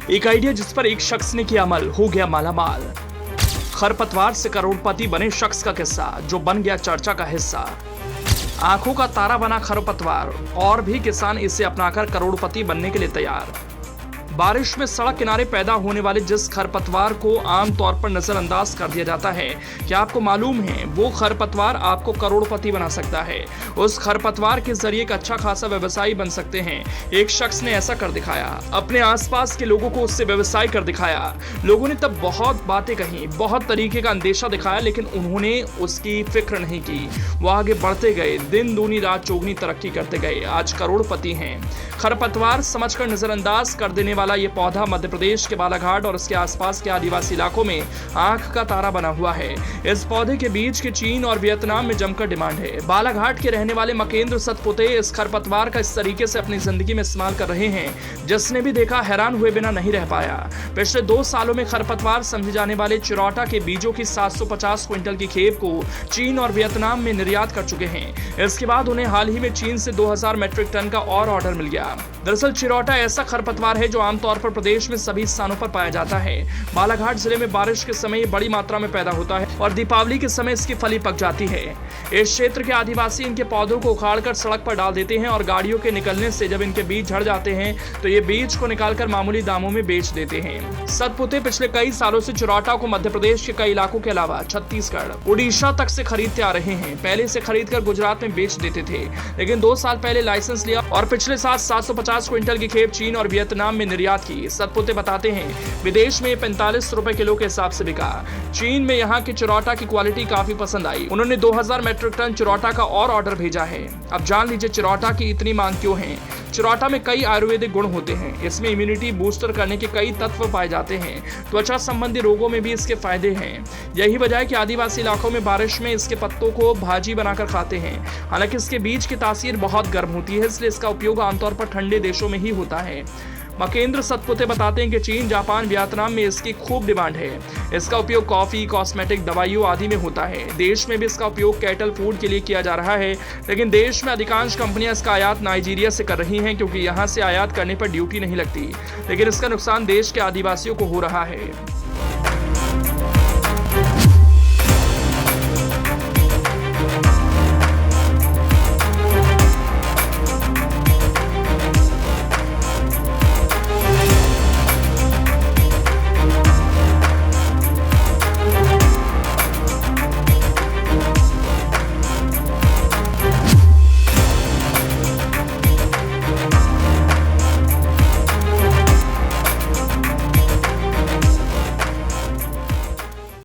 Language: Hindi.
एक आइडिया जिस पर एक शख्स ने किया अमल, हो गया मालामाल। खरपतवार से करोड़पति बने शख्स का किस्सा, जो बन गया चर्चा का हिस्सा। आंखों का तारा बना खरपतवार, और भी किसान इसे अपनाकर करोड़पति बनने के लिए तैयार। बारिश में सड़क किनारे पैदा होने वाले जिस खरपतवार को आमतौर पर नजरअंदाज कर दिया जाता है, क्या आपको मालूम है वो खरपतवार आपको करोड़पति बना सकता है। उस खरपतवार के जरिए एक अच्छा खासा व्यवसायी बन सकते हैं। एक शख्स ने ऐसा कर दिखाया, अपने आसपास के लोगों को उससे व्यवसाय कर दिखाया। लोगों ने तब बहुत बातें कही, बहुत तरीके का अंदेशा दिखाया, लेकिन उन्होंने उसकी फिक्र नहीं की। वो आगे बढ़ते गए, दिन दूनी रात चौगुनी तरक्की करते गए, आज करोड़पति हैं। खरपतवार समझकर नजरअंदाज कर देने वाला ये पौधा मध्य प्रदेश के बालाघाट और उसके आसपास के आदिवासी इलाकों में आंख का तारा बना हुआ है। इस पौधे के बीज की चीन और वियतनाम में जमकर डिमांड है। बालाघाट के रहने वाले मकेंद्र सतपुते इस खरपतवार का इस तरीके से अपनी जिंदगी में इस्तेमाल कर रहे हैं, जिसने भी देखा हैरान हुए बिना नहीं रह पाया। पिछले 2 सालों में खरपतवार समझे जाने वाले चिरौटा के बीजों की 750 क्विंटल की खेप को चीन और वियतनाम में निर्यात कर चुके हैं। इसके बाद उन्हें हाल ही में चीन से 2000 मैट्रिक टन का और ऑर्डर मिल गया। दरअसल चिरौटा ऐसा खरपतवार है जो आमतौर पर प्रदेश में सभी स्थानों पर पाया जाता है। बालाघाट जिले में बारिश के समय बड़ी मात्रा में पैदा होता है और दीपावली के समय इसकी फली पक जाती है। इस क्षेत्र के आदिवासी इनके पौधों को उखाड़कर सड़क पर डाल देते हैं और गाड़ियों के निकलने से जब इनके बीज झड़ जाते हैं तो ये बीज को निकालकर मामूली दामों में बेच देते हैं। सतपुते पिछले कई सालों से चिरौटा को मध्य प्रदेश के कई इलाकों के अलावा छत्तीसगढ़, उड़ीसा तक से खरीदते आ रहे हैं। पहले से खरीदकर गुजरात में बेच देते थे, लेकिन 2 साल पहले लाइसेंस लिया और पिछले साल 750 क्विंटल की खेप चीन और वियतनाम में निर्यात की। सतपुते बताते हैं विदेश में 45 रुपए किलो के हिसाब से बिका। चीन में यहाँ की चिरौटा की क्वालिटी काफी पसंद आई। उन्होंने 2000 मैट्रिक टन चिरौटा का और ऑर्डर भेजा है। अब जान लीजिए चिरौटा की इतनी मांग क्यों है। चिरौटा में कई आयुर्वेदिक गुण होते हैं। इसमें इम्यूनिटी बूस्टर करने के कई तत्व पाए जाते हैं। त्वचा संबंधी रोगों में भी इसके फायदे हैं। यही वजह है कि आदिवासी इलाकों में बारिश में इसके पत्तों को भाजी बनाकर खाते हैं। हालांकि इसके बीज की तासीर बहुत गर्म होती है, इसलिए इसका उपयोग आमतौर पर ठंडे देशों में ही होता है। मकेंद्र सतपुते बताते हैं कि चीन, जापान, वियतनाम में इसकी खूब डिमांड है। इसका उपयोग कॉफी, कॉस्मेटिक, दवाइयों आदि में होता है। देश में भी इसका उपयोग कैटल फूड के लिए किया जा रहा है, लेकिन देश में अधिकांश कंपनियां इसका आयात नाइजीरिया से कर रही हैं, क्योंकि यहां से आयात करने पर ड्यूटी नहीं लगती। लेकिन इसका नुकसान देश के आदिवासियों को हो रहा है।